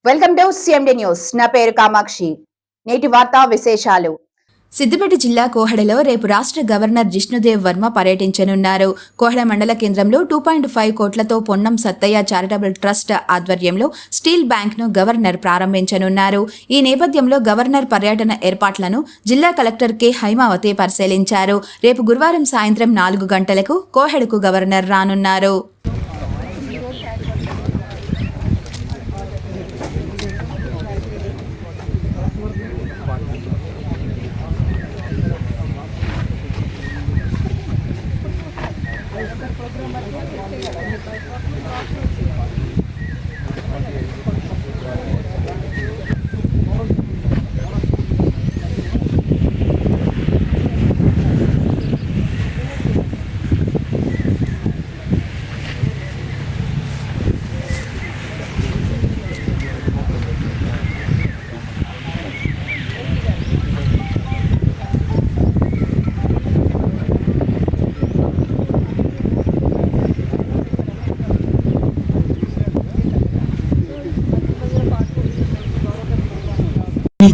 Welcome to CMD news. నా పేరు కామాక్షి. నేటి వార్తా విశేషాలు. సిద్దిపేట జిల్లా కోహెడలో రేపు రాష్ట్ర గవర్నర్ జిష్ణుదేవ్ వర్మ పర్యటించనున్నారు. కోహెడ మండల కేంద్రంలో 2.5 కోట్లతో పొన్నం సత్తయ్య చారిటబుల్ ట్రస్ట్ ఆధ్వర్యంలో స్టీల్ బ్యాంక్ను గవర్నర్ ప్రారంభించనున్నారు. ఈ నేపథ్యంలో గవర్నర్ పర్యటన ఏర్పాట్లను జిల్లా కలెక్టర్ కె హైమావతి పరిశీలించారు. రేపు గురువారం సాయంత్రం 4 గంటలకు కోహెడకు గవర్నర్ రానున్నారు.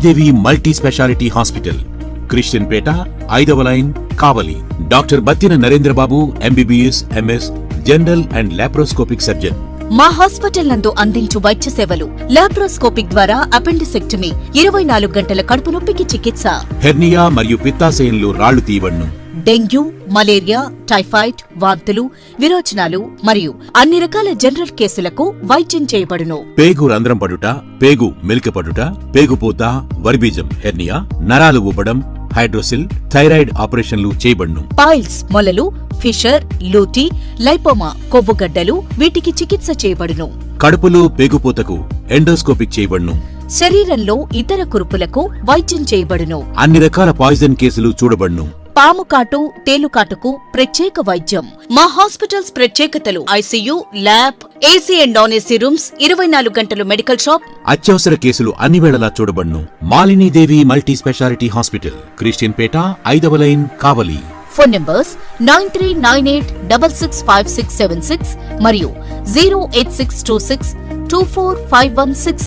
దేవి multi speciality hospital, Christian Peta, 5వ line, Kavali. Doctor Battina Narendra Babu, MBBS, MS, general and laparoscopic surgeon. మా హాస్పిటల్ నందు అందించు వైద్య సేవలు: లాప్రోస్కోపిక్ ద్వారా అపెండిసెక్టమీ, 24 గంటల కడుపు నొప్పికి చికిత్స, హెర్నియా మరియు పిత్తాశయంలో రాళ్లు తీయబడును, డెంగ్యూ, మలేరియా, టైఫాయిడ్, వాంతులు, విరోచనాలు మరియు అన్ని రకాల జనరల్ కేసులకు వైద్యం చేయబడును. పేగు రంధ్రం పడుట, పేగు మెలికపడుట, పేగుపూత, వర్బీజం, హెర్నియా, నరాలు ఊపడం, హైడ్రోసిల్, థైరాయిడ్ ఆపరేషన్లు చేయబడును. పైల్స్, మొలలు, ఫిషర్, లూటీ, లైపోమా, కొవ్వుగడ్డలు వీటికి చికిత్స చేయబడును. కడుపులో పేగుపూతకు ఎండోస్కోపిక్ చేయబడును. శరీరంలో ఇతర కురుపులకు వైద్యం చేయబడును. అన్ని రకాల పాయిజన్ కేసులు చూడబడును. పాము కాటు, తేలుకాటుకు ప్రత్యేక వైద్యం. మా హాస్పిటల్స్ ప్రత్యేకతలు: ICU, lab, AC and non AC rooms, 24 గంటలు మెడికల్ షాప్. అత్యవసర కేసులు అన్ని వేళలా చూడబడును. Malinidevi multi speciality hospital, Christian Peta, 5వ లైన్, కావలి. ఫోన్ నంబర్స్ 9398665676 మరియు 08626245166.